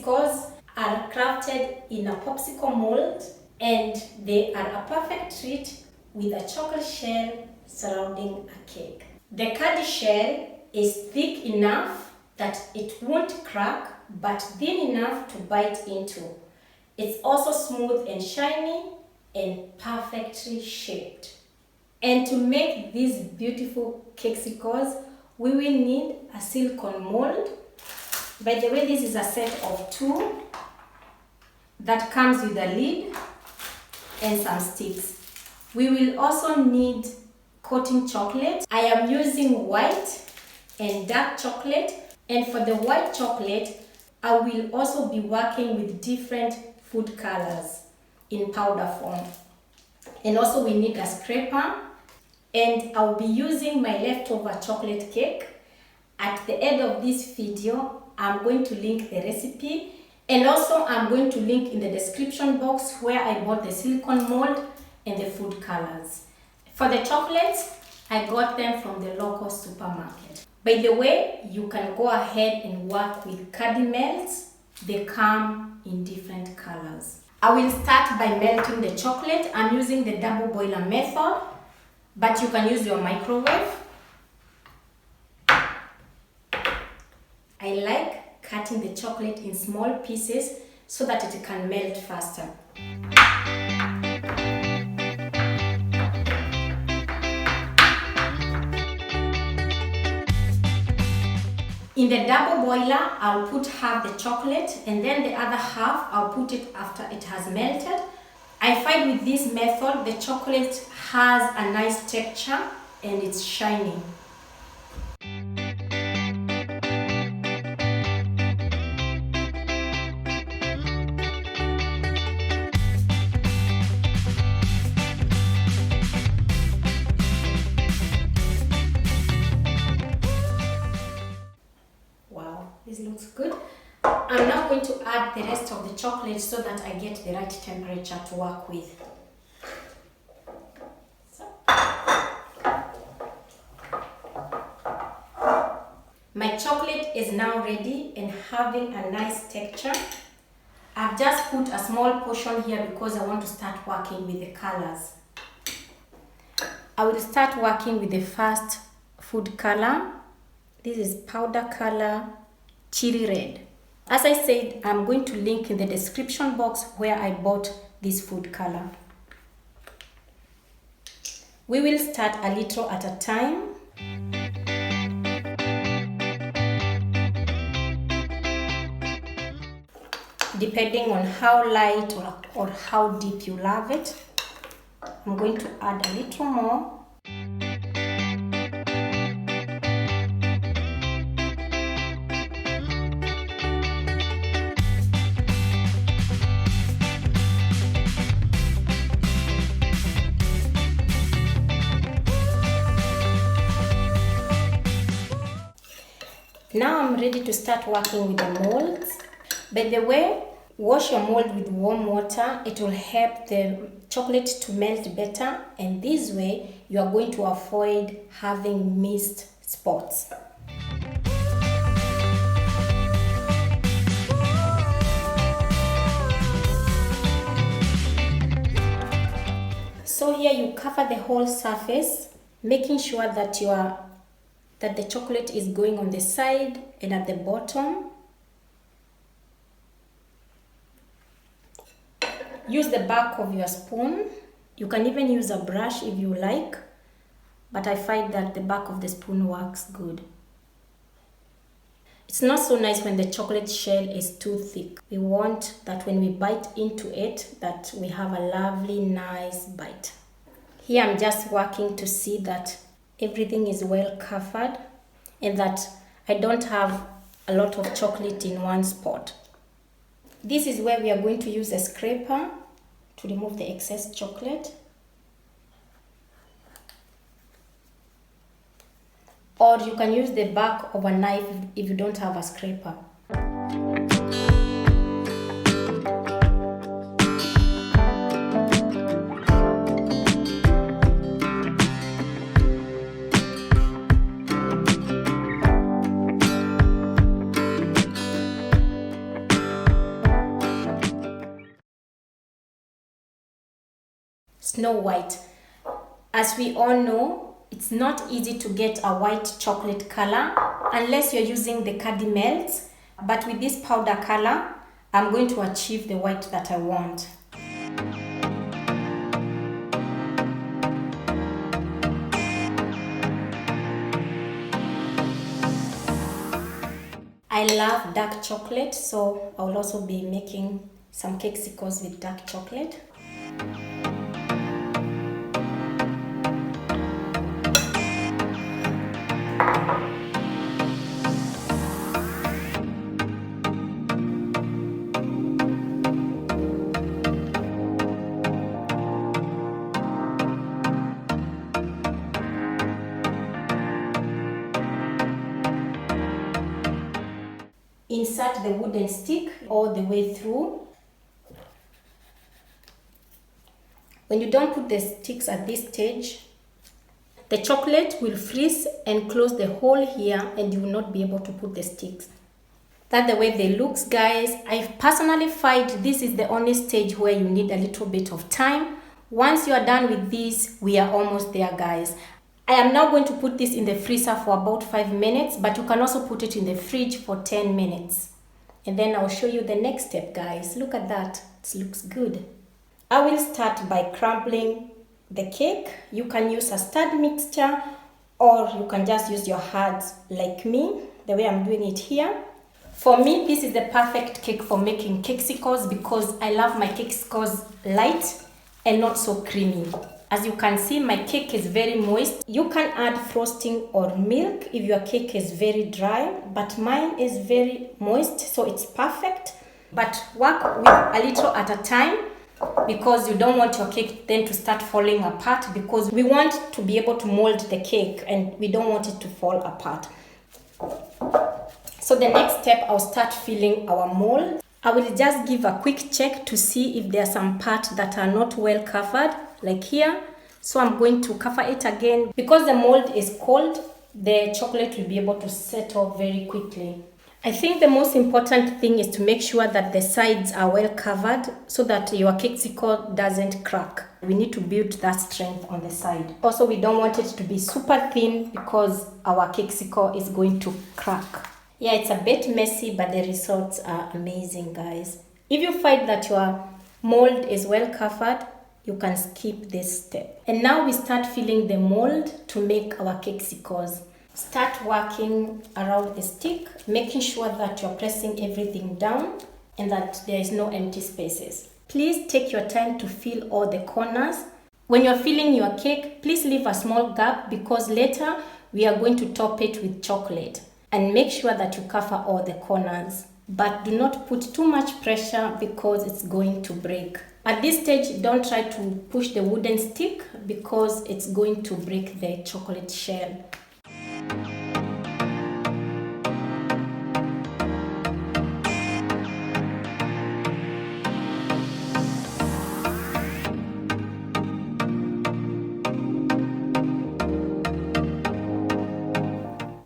cakesicles are crafted in a popsicle mold, and they are a perfect treat with a chocolate shell surrounding a cake. The candy shell is thick enough that it won't crack, but thin enough to bite into. It's also smooth and shiny and perfectly shaped. And to make these beautiful cakesicles, we will need a silicone mold. By the way, this is a set of 2 that comes with a lid and some sticks. We will also need coating chocolate. I am using white and dark chocolate, and for the white chocolate, I will also be working with different food colors in powder form. And also we need a scraper, and I'll be using my leftover chocolate cake. At the end of this video, I'm going to link the recipe, and also I'm going to link in the description box where I bought the silicone mold and the food colors. For the chocolates, I got them from the local supermarket. By the way, you can go ahead and work with candy melts. They come in different colors. I will start by melting the chocolate. I'm using the double boiler method, but you can use your microwave. I like cutting the chocolate in small pieces so that it can melt faster. In the double boiler, I'll put half the chocolate, and then the other half I'll put it after it has melted. I find with this method, the chocolate has a nice texture and it's shiny. This looks good. I'm now going to add the rest of the chocolate so that I get the right temperature to work with. So. My chocolate is now ready and having a nice texture. I've just put a small portion here because I want to start working with the colors. I will start working with the first food color. This is powder color, chili red. As I said, I'm going to link in the description box where I bought this food color. We will start a little at a time. Depending on how light or how deep you love it, I'm going to add a little more. Now I'm ready to start working with the molds. By the way, wash your mold with warm water. It will help the chocolate to melt better, and this way you are going to avoid having missed spots. So here you cover the whole surface, making sure that the chocolate is going on the side and at the bottom. Use the back of your spoon. You can even use a brush if you like, but I find that the back of the spoon works good. It's not so nice when the chocolate shell is too thick. We want that when we bite into it, that we have a lovely, nice bite. Here I'm just working to see that everything is well covered and that I don't have a lot of chocolate in one spot. This is where we are going to use a scraper to remove the excess chocolate. Or you can use the back of a knife if you don't have a scraper. Snow White. As we all know, it's not easy to get a white chocolate color unless you're using the candy melts, but with this powder color, I'm going to achieve the white that I want. I love dark chocolate, so I will also be making some cakesicles with dark chocolate. Insert the wooden stick all the way through. When you don't put the sticks at this stage, the chocolate will freeze and close the hole here and you will not be able to put the sticks. That's the way they look, guys. I personally find this is the only stage where you need a little bit of time. Once you are done with this, we are almost there, guys. I am now going to put this in the freezer for about 5 minutes, but you can also put it in the fridge for 10 minutes. And then I'll show you the next step, guys. Look at that. It looks good. I will start by crumbling the cake. You can use a stirred mixture or you can just use your hands like me, the way I'm doing it here. For me, this is the perfect cake for making cakesicles because I love my cakesicles light and not so creamy. As you can see, my cake is very moist. You can add frosting or milk if your cake is very dry, but mine is very moist, so it's perfect. But work with a little at a time because you don't want your cake then to start falling apart, because we want to be able to mold the cake and we don't want it to fall apart. So the next step, I'll start filling our mold. I will just give a quick check to see if there are some parts that are not well covered, like here. So I'm going to cover it again. Because the mold is cold, the chocolate will be able to settle very quickly. I think the most important thing is to make sure that the sides are well covered so that your cakesicle doesn't crack. We need to build that strength on the side. Also, we don't want it to be super thin because our cakesicle is going to crack. Yeah, it's a bit messy, but the results are amazing, guys. If you find that your mold is well covered, you can skip this step. And now we start filling the mold to make our cakesicles. Start working around the stick, making sure that you're pressing everything down and that there is no empty spaces. Please take your time to fill all the corners. When you're filling your cake, please leave a small gap because later we are going to top it with chocolate. And make sure that you cover all the corners. But do not put too much pressure because it's going to break. At this stage, don't try to push the wooden stick because it's going to break the chocolate shell.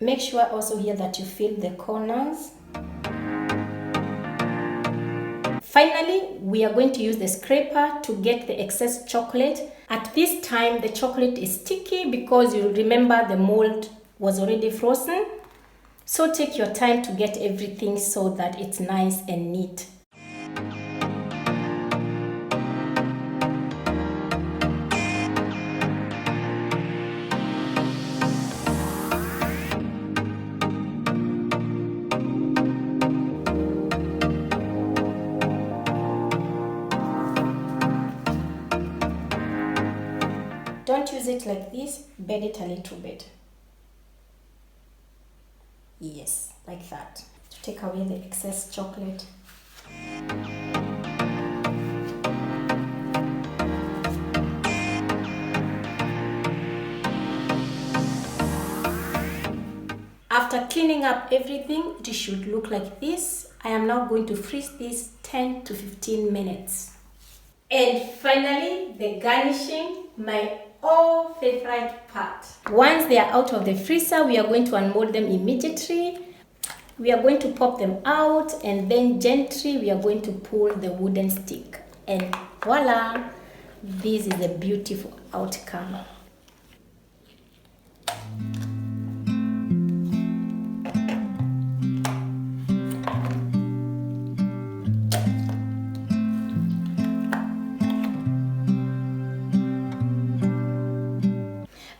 Make sure also here that you fill the corners. Finally, we are going to use the scraper to get the excess chocolate. At this time, the chocolate is sticky because you remember the mold was already frozen. So take your time to get everything so that it's nice and neat. Don't use it like this, bend it a little bit. Yes, like that, to take away the excess chocolate. After cleaning up everything, it should look like this. I am now going to freeze this 10 to 15 minutes. And finally, the garnishing, my favorite part. Once they are out of the freezer, we are going to unmold them immediately. We are going to pop them out and then gently we are going to pull the wooden stick. And voila! this is a beautiful outcome.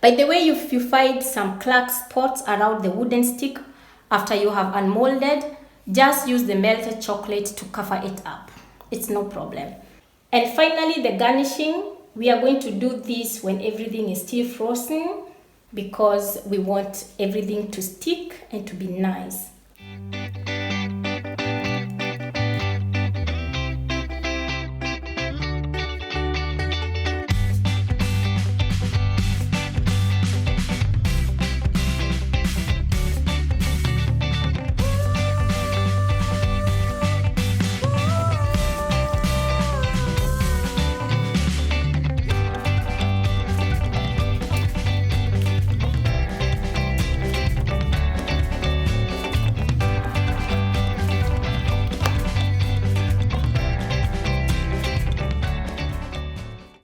By the way, if you find some cracked spots around the wooden stick after you have unmolded, just use the melted chocolate to cover it up. It's no problem. And finally, the garnishing. We are going to do this when everything is still frozen because we want everything to stick and to be nice.